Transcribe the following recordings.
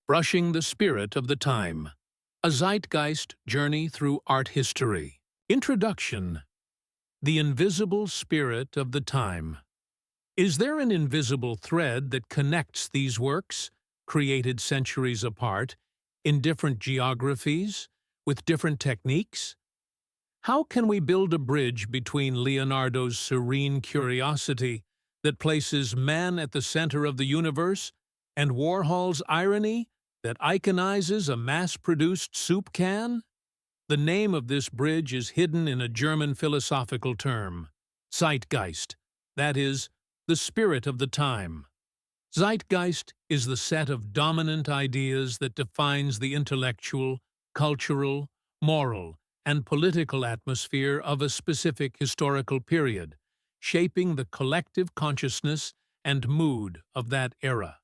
Brushing the Spirit of the Time, a Zeitgeist Journey Through Art History. Introduction. The Invisible Spirit of the Time. Is there an invisible thread that connects these works, created centuries apart, in different geographies, with different techniques? How can we build a bridge between Leonardo's serene curiosity that places man at the center of the universe and Warhol's irony that iconizes a mass-produced soup can? The name of this bridge is hidden in a German philosophical term, Zeitgeist, that is, the spirit of the time. Zeitgeist is the set of dominant ideas that defines the intellectual, cultural, moral, and political atmosphere of a specific historical period, shaping the collective consciousness and mood of that era.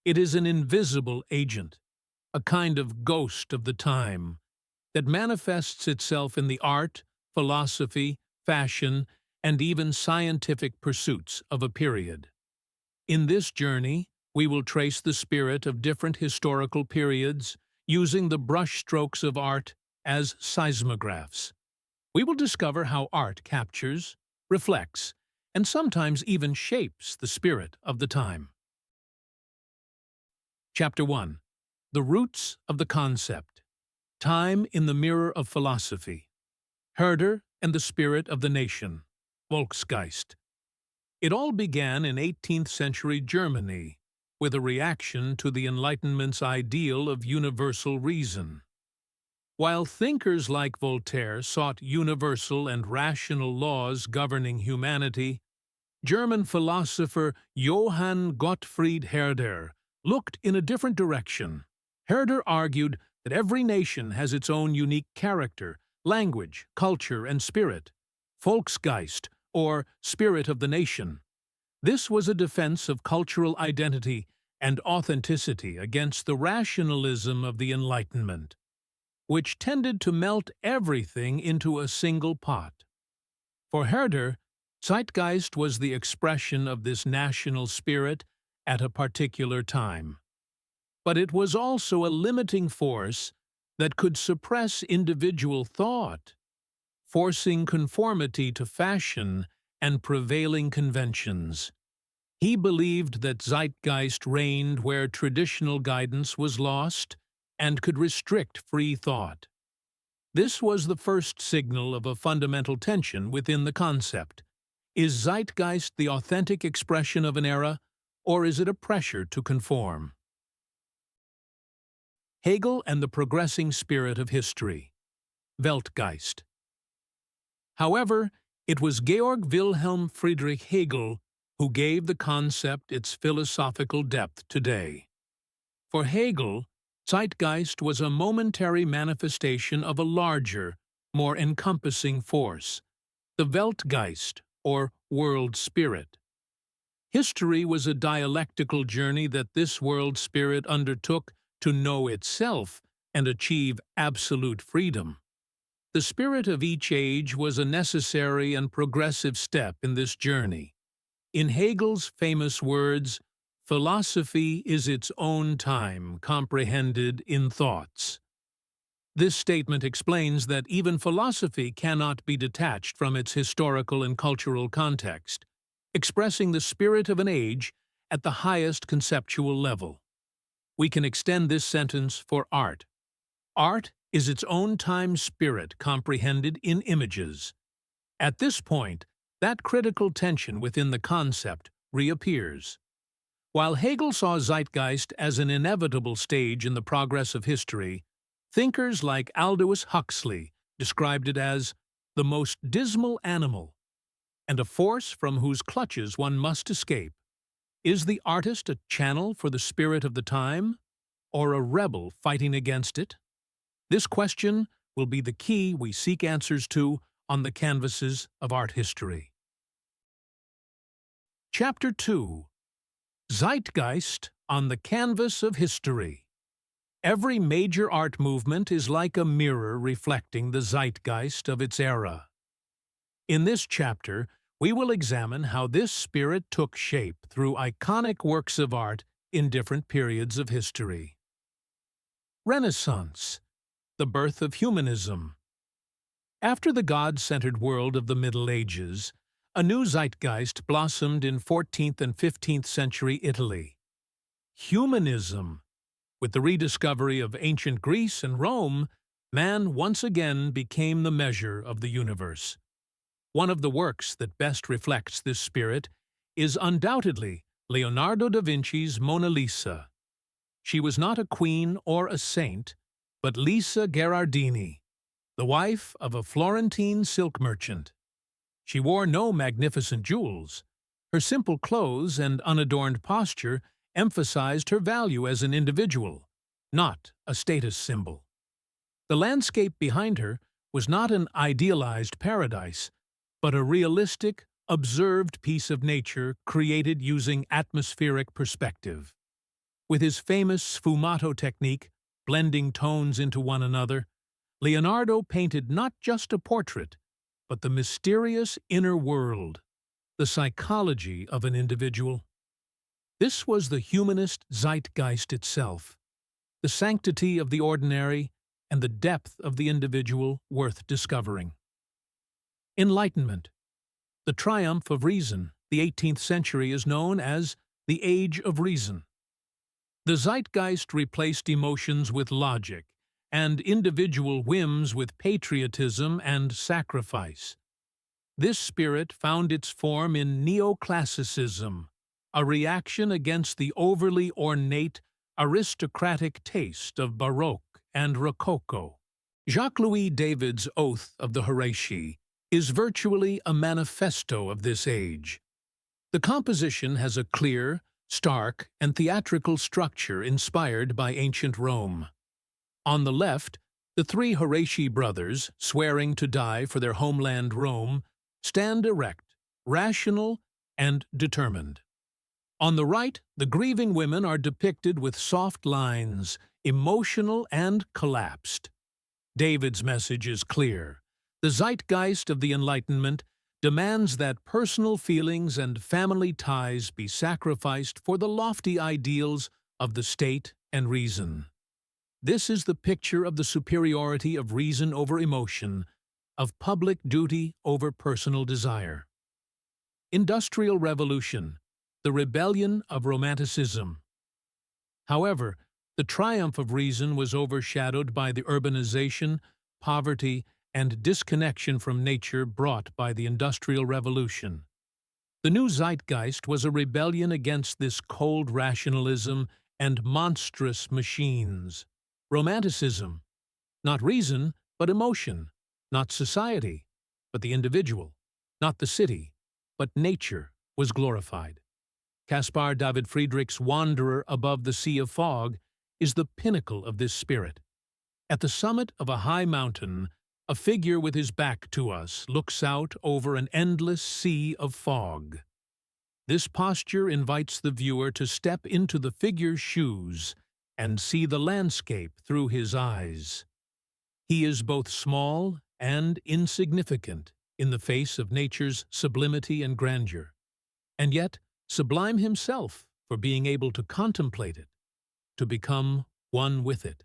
It is an invisible agent, a kind of ghost of the time, that manifests itself in the art, philosophy, fashion, and even scientific pursuits of a period. In this journey, we will trace the spirit of different historical periods using the brushstrokes of art as seismographs. We will discover how art captures, reflects, and sometimes even shapes the spirit of the time. Chapter 1. The Roots of the Concept. Time in the Mirror of Philosophy. Herder and the Spirit of the Nation. Volksgeist. It all began in 18th century Germany, with a reaction to the Enlightenment's ideal of universal reason. While thinkers like Voltaire sought universal and rational laws governing humanity, German philosopher Johann Gottfried Herder looked in a different direction. Herder argued that every nation has its own unique character, language, culture, and spirit. Volksgeist, or spirit of the nation. This was a defense of cultural identity and authenticity against the rationalism of the Enlightenment, which tended to melt everything into a single pot. For Herder, Zeitgeist was the expression of this national spirit at a particular time. But it was also a limiting force that could suppress individual thought, forcing conformity to fashion and prevailing conventions. He believed that Zeitgeist reigned where traditional guidance was lost and could restrict free thought. This was the first signal of a fundamental tension within the concept. Is Zeitgeist the authentic expression of an era, or is it a pressure to conform? Hegel and the Progressing Spirit of History. Weltgeist. However, it was Georg Wilhelm Friedrich Hegel who gave the concept its philosophical depth today. For Hegel, Zeitgeist was a momentary manifestation of a larger, more encompassing force, the Weltgeist, or world spirit. History was a dialectical journey that this world spirit undertook to know itself and achieve absolute freedom. The spirit of each age was a necessary and progressive step in this journey. In Hegel's famous words, "Philosophy is its own time, comprehended in thoughts." This statement explains that even philosophy cannot be detached from its historical and cultural context, expressing the spirit of an age at the highest conceptual level. We can extend this sentence for art. Art is its own time spirit comprehended in images. At this point, that critical tension within the concept reappears. While Hegel saw Zeitgeist as an inevitable stage in the progress of history, thinkers like Aldous Huxley described it as the most dismal animal and a force from whose clutches one must escape. Is the artist a channel for the spirit of the time, or a rebel fighting against it? This question will be the key we seek answers to on the canvases of art history. Chapter 2. Zeitgeist on the Canvas of History. Every major art movement is like a mirror reflecting the zeitgeist of its era. In this chapter, we will examine how this spirit took shape through iconic works of art in different periods of history. Renaissance, the birth of humanism. After the God-centered world of the Middle Ages, a new zeitgeist blossomed in 14th and 15th century Italy. Humanism. With the rediscovery of ancient Greece and Rome, man once again became the measure of the universe. One of the works that best reflects this spirit is undoubtedly Leonardo da Vinci's Mona Lisa. She was not a queen or a saint, but Lisa Gherardini, the wife of a Florentine silk merchant. She wore no magnificent jewels. Her simple clothes and unadorned posture emphasized her value as an individual, not a status symbol. The landscape behind her was not an idealized paradise, but a realistic, observed piece of nature created using atmospheric perspective. With his famous sfumato technique, blending tones into one another, Leonardo painted not just a portrait, but the mysterious inner world, the psychology of an individual. This was the humanist zeitgeist itself, the sanctity of the ordinary and the depth of the individual worth discovering. Enlightenment. The triumph of reason. The 18th century is known as the Age of Reason. The zeitgeist replaced emotions with logic, and individual whims with patriotism and sacrifice. This spirit found its form in neoclassicism, a reaction against the overly ornate, aristocratic taste of Baroque and Rococo. Jacques-Louis David's Oath of the Horatii is virtually a manifesto of this age. The composition has a clear, stark, and theatrical structure inspired by ancient Rome. On the left, the three Horatii brothers, swearing to die for their homeland Rome, stand erect, rational, and determined. On the right, the grieving women are depicted with soft lines, emotional and collapsed. David's message is clear. The zeitgeist of the Enlightenment demands that personal feelings and family ties be sacrificed for the lofty ideals of the state and reason. This is the picture of the superiority of reason over emotion, of public duty over personal desire. Industrial Revolution, the rebellion of Romanticism. However, the triumph of reason was overshadowed by the urbanization, poverty, and disconnection from nature brought by the Industrial Revolution. The new zeitgeist was a rebellion against this cold rationalism and monstrous machines. Romanticism, not reason, but emotion, not society, but the individual, not the city, but nature, was glorified. Caspar David Friedrich's Wanderer Above the Sea of Fog is the pinnacle of this spirit. At the summit of a high mountain, a figure with his back to us looks out over an endless sea of fog. This posture invites the viewer to step into the figure's shoes and see the landscape through his eyes. He is both small and insignificant in the face of nature's sublimity and grandeur, and yet sublime himself for being able to contemplate it, to become one with it.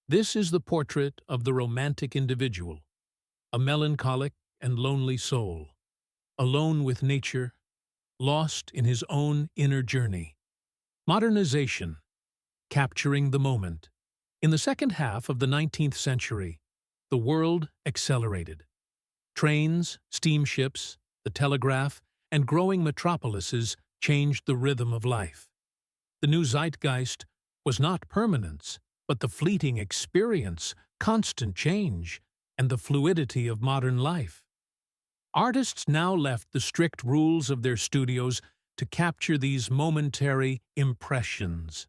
This is the portrait of the romantic individual, a melancholic and lonely soul, alone with nature, lost in his own inner journey. Modernization, capturing the moment. In the second half of the 19th century, the world accelerated. Trains, steamships, the telegraph, and growing metropolises changed the rhythm of life. The new zeitgeist was not permanence, but the fleeting experience, constant change, and the fluidity of modern life. Artists now left the strict rules of their studios to capture these momentary impressions.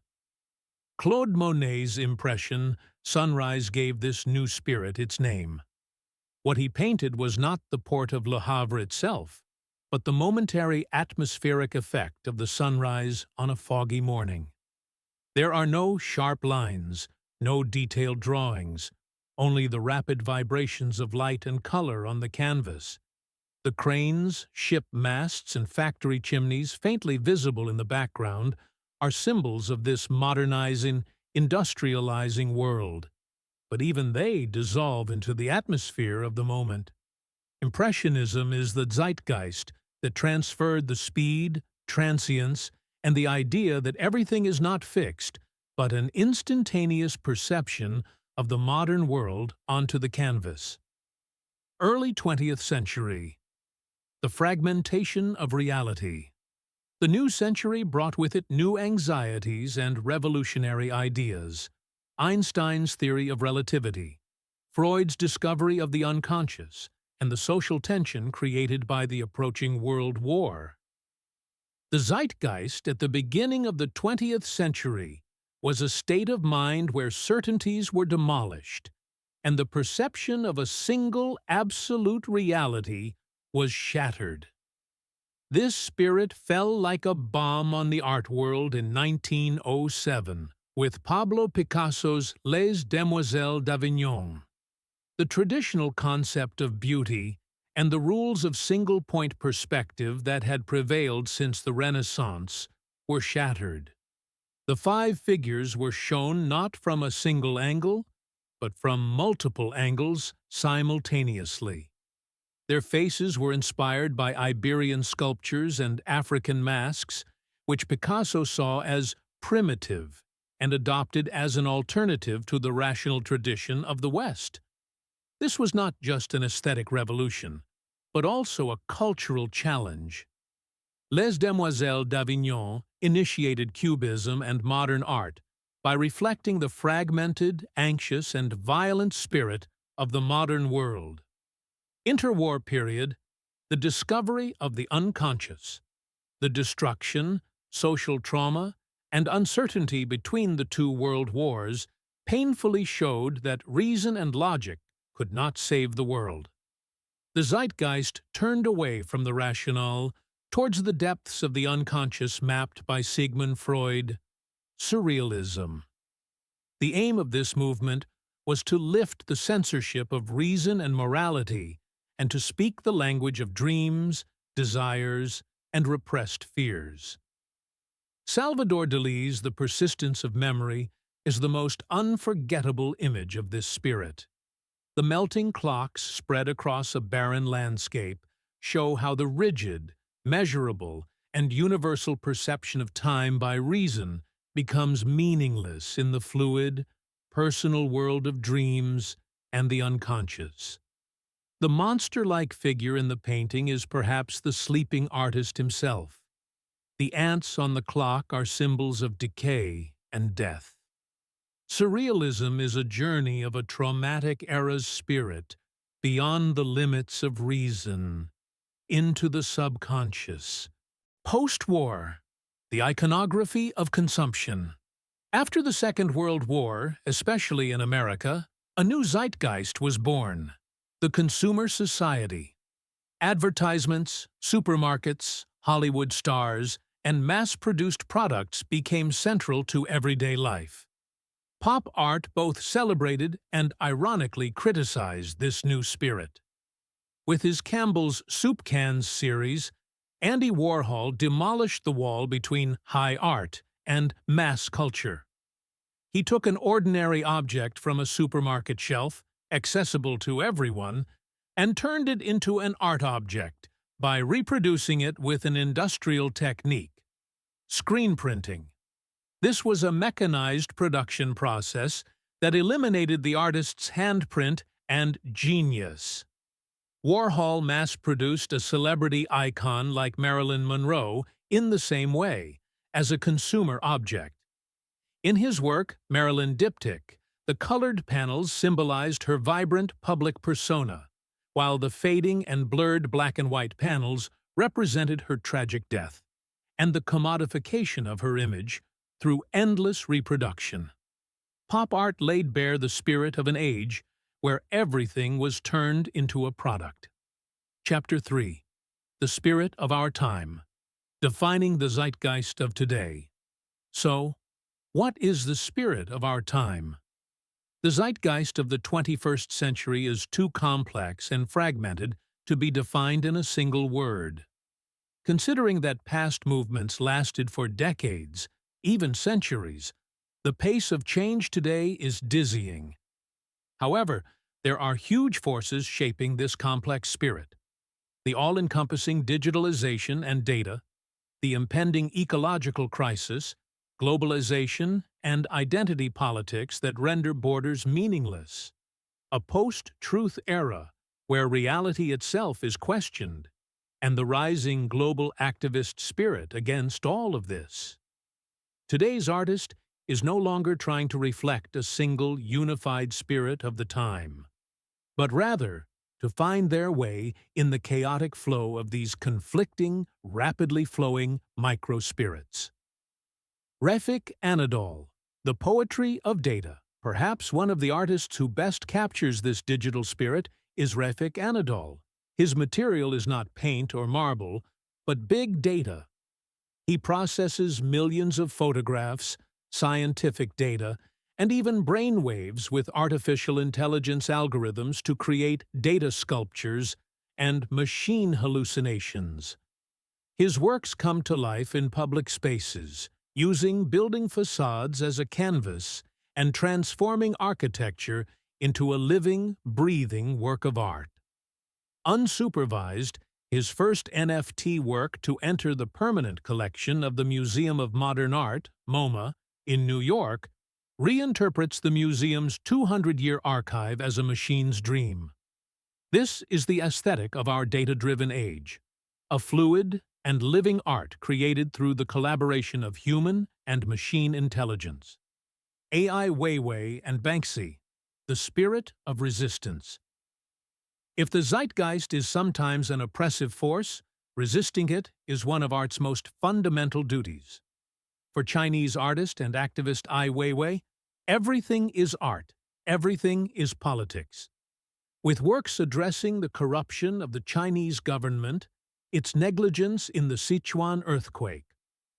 Claude Monet's impression, Sunrise, gave this new spirit its name. What he painted was not the port of Le Havre itself, but the momentary atmospheric effect of the sunrise on a foggy morning. There are no sharp lines, no detailed drawings, only the rapid vibrations of light and color on the canvas. The cranes, ship masts, and factory chimneys, faintly visible in the background, are symbols of this modernizing, industrializing world, but even they dissolve into the atmosphere of the moment. Impressionism is the zeitgeist that transferred the speed, transience, and the idea that everything is not fixed, but an instantaneous perception of the modern world onto the canvas. Early 20th century. The fragmentation of reality. The new century brought with it new anxieties and revolutionary ideas. Einstein's theory of relativity, Freud's discovery of the unconscious, and the social tension created by the approaching World War. The zeitgeist at the beginning of the 20th century was a state of mind where certainties were demolished, and the perception of a single absolute reality was shattered. This spirit fell like a bomb on the art world in 1907 with Pablo Picasso's Les Demoiselles d'Avignon. The traditional concept of beauty and the rules of single-point perspective that had prevailed since the Renaissance were shattered. The five figures were shown not from a single angle, but from multiple angles simultaneously. Their faces were inspired by Iberian sculptures and African masks, which Picasso saw as primitive and adopted as an alternative to the rational tradition of the West. This was not just an aesthetic revolution, but also a cultural challenge. Les Demoiselles d'Avignon initiated Cubism and modern art by reflecting the fragmented, anxious, and violent spirit of the modern world. Interwar period, the discovery of the unconscious, the destruction, social trauma, and uncertainty between the two world wars painfully showed that reason and logic could not save the world. The zeitgeist turned away from the rationale towards the depths of the unconscious mapped by Sigmund Freud. Surrealism. The aim of this movement was to lift the censorship of reason and morality and to speak the language of dreams, desires, and repressed fears. Salvador Dali's The Persistence of Memory is the most unforgettable image of this spirit. The melting clocks spread across a barren landscape show how the rigid, measurable, and universal perception of time by reason becomes meaningless in the fluid, personal world of dreams and the unconscious. The monster-like figure in the painting is perhaps the sleeping artist himself. The ants on the clock are symbols of decay and death. Surrealism is a journey of a traumatic era's spirit beyond the limits of reason, into the subconscious. Post-war, the iconography of consumption. After the Second World War, especially in America, a new zeitgeist was born. The consumer society. Advertisements, supermarkets, Hollywood stars, and mass-produced products became central to everyday life. Pop art both celebrated and ironically criticized this new spirit. With his Campbell's Soup Cans series, Andy Warhol demolished the wall between high art and mass culture. He took an ordinary object from a supermarket shelf, accessible to everyone, and turned it into an art object by reproducing it with an industrial technique. Screen printing. This was a mechanized production process that eliminated the artist's handprint and genius. Warhol mass-produced a celebrity icon like Marilyn Monroe in the same way, as a consumer object. In his work, Marilyn Diptych, the colored panels symbolized her vibrant public persona, while the fading and blurred black and white panels represented her tragic death, and the commodification of her image through endless reproduction. Pop art laid bare the spirit of an age where everything was turned into a product. Chapter 3. The Spirit of Our Time. Defining the Zeitgeist of Today. So, what is the spirit of our time? The zeitgeist of the 21st century is too complex and fragmented to be defined in a single word. Considering that past movements lasted for decades, even centuries, The pace of change today is dizzying. However, there are huge forces shaping this complex spirit. The all-encompassing digitalization and data, the impending ecological crisis, globalization, and identity politics that render borders meaningless. A post-truth era where reality itself is questioned, and the rising global activist spirit against all of this. Today's artist is no longer trying to reflect a single, unified spirit of the time, but rather to find their way in the chaotic flow of these conflicting, rapidly flowing microspirits. Refik Anadol, The Poetry of Data. Perhaps one of the artists who best captures this digital spirit is Refik Anadol. His material is not paint or marble, but big data. He processes millions of photographs, scientific data, and even brainwaves with artificial intelligence algorithms to create data sculptures and machine hallucinations. His works come to life in public spaces, using building facades as a canvas and transforming architecture into a living, breathing work of art. Unsupervised, his first NFT work to enter the permanent collection of the Museum of Modern Art, MoMA, in New York, reinterprets the museum's 200-year archive as a machine's dream. This is the aesthetic of our data-driven age, a fluid and living art created through the collaboration of human and machine intelligence. Ai Weiwei and Banksy, the spirit of resistance. If the zeitgeist is sometimes an oppressive force, resisting it is one of art's most fundamental duties. For Chinese artist and activist Ai Weiwei, everything is art, everything is politics. With works addressing the corruption of the Chinese government, its negligence in the Sichuan earthquake,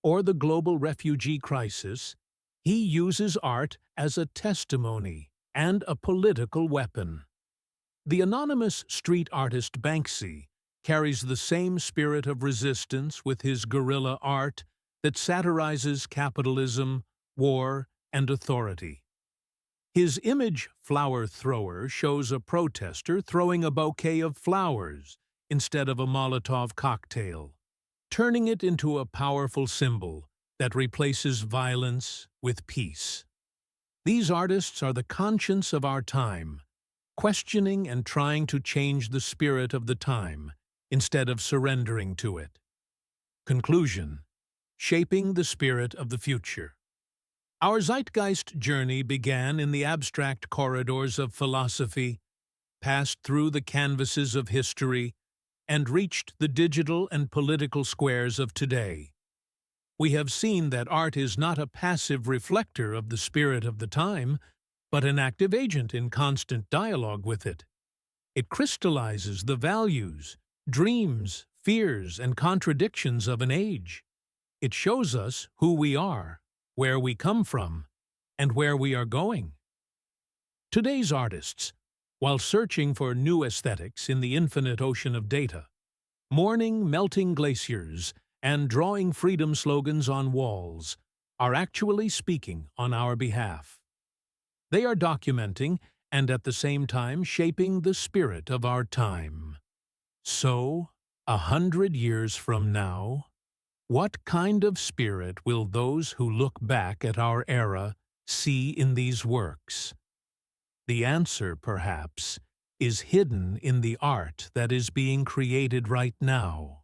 or the global refugee crisis, he uses art as a testimony and a political weapon. The anonymous street artist Banksy carries the same spirit of resistance with his guerrilla art that satirizes capitalism, war, and authority. His image Flower Thrower shows a protester throwing a bouquet of flowers instead of a Molotov cocktail, turning it into a powerful symbol that replaces violence with peace. These artists are the conscience of our time, questioning and trying to change the spirit of the time instead of surrendering to it. Conclusion: shaping the spirit of the future. Our Zeitgeist journey began in the abstract corridors of philosophy, passed through the canvases of history, and reached the digital and political squares of today. We have seen that art is not a passive reflector of the spirit of the time, but an active agent in constant dialogue with it. It crystallizes the values, dreams, fears, and contradictions of an age. It shows us who we are, where we come from, and where we are going. Today's artists, while searching for new aesthetics in the infinite ocean of data, mourning melting glaciers and drawing freedom slogans on walls, are actually speaking on our behalf. They are documenting and at the same time shaping the spirit of our time. So, 100 years from now, what kind of spirit will those who look back at our era see in these works? The answer, perhaps, is hidden in the art that is being created right now.